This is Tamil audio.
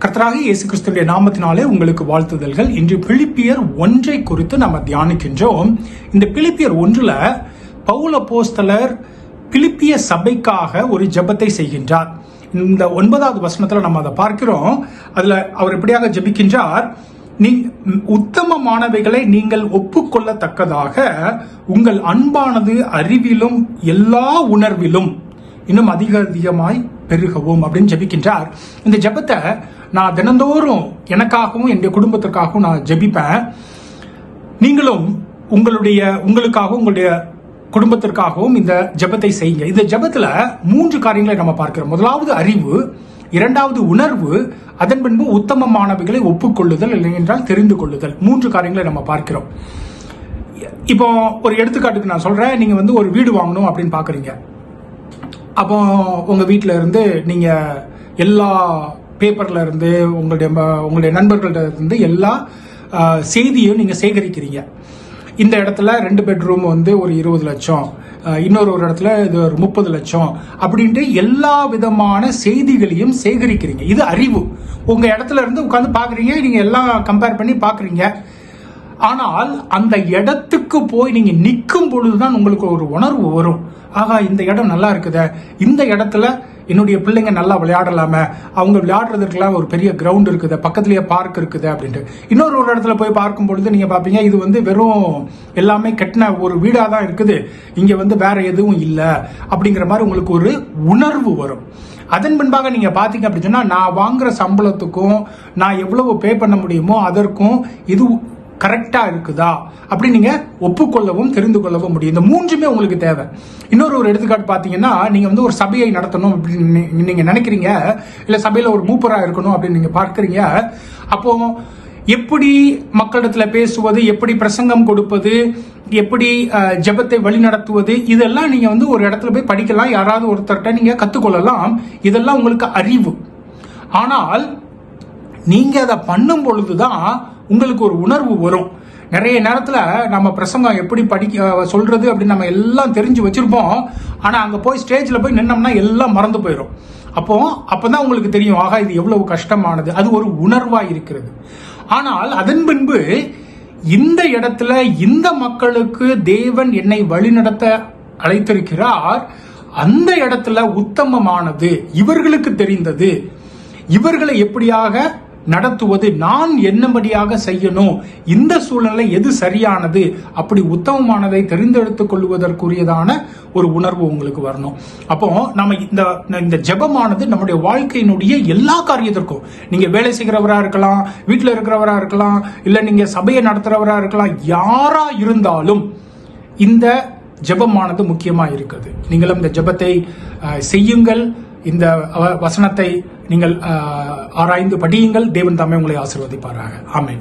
கர்த்தராகிய இயேசு கிறிஸ்துவின் நாமத்தினாலே உங்களுக்கு வாழ்த்துதல்கள். இன்று பிலிப்பியர் 1 குறித்து நம்ம தியானிக்கின்றோம். இந்த பிலிப்பியர் 1 பவுல் அப்போஸ்தலர் பிலிப்பிய சபைக்காக ஒரு ஜெபத்தை செய்கின்றார். இந்த 9வது வசனத்துல நம்ம அதை பார்க்கிறோம். அதுல அவர் எப்படியாக ஜெபிக்கின்றார், உத்தமமானவைகளை நீங்கள் ஒப்புக்கொள்ளத்தக்கதாக உங்கள் அன்பானது அறிவிலும் எல்லா உணர்விலும் இன்னும் அதிகமாய் பெருகவும் அப்படின்னு ஜெபிக்கின்றார். இந்த ஜெபத்தை நான் தினந்தோறும் எனக்காகவும் என்னுடைய குடும்பத்திற்காகவும் நான் ஜெபிப்பேன். நீங்களும் உங்களுக்காகவும் உங்களுடைய குடும்பத்திற்காகவும் இந்த ஜெபத்தை செய்யுங்க. இந்த ஜெபத்துல 3 காரியங்களை நம்ம பார்க்கிறோம். முதலாவது அறிவு, இரண்டாவது உணர்வு, அதன் பின்பு உத்தமமானவைகளை ஒப்புக்கொள்ளுதல், இல்லை என்றால் தெரிந்து கொள்ளுதல். 3 காரியங்களை நம்ம பார்க்கிறோம். இப்போ ஒரு எடுத்துக்காட்டுக்கு நான் சொல்றேன். நீங்க ஒரு வீடு வாங்கணும் அப்படின்னு பாக்குறீங்க. அப்போ உங்க வீட்டில இருந்து நீங்க எல்லா பேப்பர்ல இருந்து உங்களுடைய நண்பர்கள்ட்ட இருந்து எல்லா செய்தியும் நீங்க சேகரிக்கிறீங்க. இந்த இடத்துல 2 பெட்ரூம் ஒரு 20 லட்சம், இன்னொரு இடத்துல இது ஒரு 30 லட்சம் அப்படின்ட்டு எல்லா விதமான செய்திகளையும் சேகரிக்கிறீங்க. இது அறிவு. உங்க இடத்துல இருந்து உட்காந்து பாக்குறீங்க, நீங்க எல்லாம் கம்பேர் பண்ணி பாக்குறீங்க. ஆனால் அந்த இடத்துக்கு போய் நீங்க நிற்கும் பொழுதுதான் உங்களுக்கு ஒரு உணர்வு வரும். ஆகா, இந்த இடம் நல்லா இருக்குதே, இந்த இடத்துல என்னுடைய பிள்ளைங்க நல்லா விளையாடலாமே, அவங்க விளையாடுறதுக்கெல்லாம் ஒரு பெரிய கிரவுண்ட் இருக்குது, பக்கத்துலயே பார்க் இருக்குது அப்படின்ட்டு. இன்னொரு இடத்துல போய் பார்க்கும் பொழுது நீங்க பாப்பீங்க, இது வெறும் எல்லாமே கட்டின ஒரு வீடா தான் இருக்குது, இங்க வேற எதுவும் இல்லை அப்படிங்கிற மாதிரி உங்களுக்கு ஒரு உணர்வு வரும். அதன் பின்பாக நீங்க பாத்தீங்க அப்படின்னு சொன்னா, நான் வாங்குற சம்பளத்துக்கும் நான் எவ்வளவு பே பண்ண முடியுமோ அதற்கும் இது கரெக்டா இருக்குதா அப்படி நீங்க ஒப்புக்கொள்ளவும் தெரிந்து கொள்ளவும் முடியும். இந்த 3மே உங்களுக்கு தேவை. இன்னொரு எடுத்துக்காட்டு பாத்தீங்கன்னா, நீங்க ஒரு சபையை நடத்தணும் அப்படின்னு நீங்க நினைக்கிறீங்க, இல்ல சபையில ஒரு மூப்பரா இருக்கணும் அப்படின்னு நீங்க பார்க்கறீங்க. அப்போ எப்படி மக்களிடத்துல பேசுவது, எப்படி பிரசங்கம் கொடுப்பது, எப்படி ஜெபத்தை வழி நடத்துவது, இதெல்லாம் நீங்க ஒரு இடத்துல போய் படிக்கலாம், யாராவது ஒருத்தர்கிட்ட நீங்க கத்துக்கொள்ளலாம். இதெல்லாம் உங்களுக்கு அறிவு. ஆனால் நீங்க அதை பண்ணும் பொழுதுதான் உங்களுக்கு ஒரு உணர்வு வரும். நிறைய நேரத்துல நம்ம பிரசங்கம் எப்படி சொல்றது அப்படின்னு நம்ம எல்லாம் தெரிஞ்சு வச்சிருப்போம். ஆனா அங்க போய் ஸ்டேஜ்ல போய் நின்னோம்னா எல்லாம் மறந்து போயிடும். அப்பதான் உங்களுக்கு தெரியும், ஆகா இது எவ்வளவு கஷ்டமானது. அது ஒரு உணர்வா இருக்கிறது. ஆனால் அதன் பின்பு இந்த இடத்துல இந்த மக்களுக்கு தேவன் என்னை வழிநடத்த அழைத்திருக்கிறார். அந்த இடத்துல உத்தமமானது, இவர்களுக்கு தெரிந்தது, இவர்களை எப்படியாக நடத்துவது, நான் என்னபடியாக செய்யணும், இந்த சூழ்நிலை எது சரியானது, அப்படி உத்தமமானதை தெரிந்தெடுத்துக் கொள்வதற்குரியதான ஒரு உணர்வு உங்களுக்கு வரணும். அப்போ நம்ம இந்த ஜெபமானது நம்முடைய வாழ்க்கையினுடைய எல்லா காரியத்திற்கும், நீங்க வேலை செய்கிறவரா இருக்கலாம், வீட்டில் இருக்கிறவரா இருக்கலாம், இல்ல நீங்க சபையை நடத்துறவரா இருக்கலாம், யாரா இருந்தாலும் இந்த ஜெபமானது முக்கியமா இருக்குது. நீங்களும் இந்த ஜெபத்தை செய்யுங்கள். இந்த வசனத்தை நீங்கள் ஆராய்ந்து படியுங்கள். தேவன் தாமே உங்களை ஆசீர்வதிப்பாராக. ஆமென்.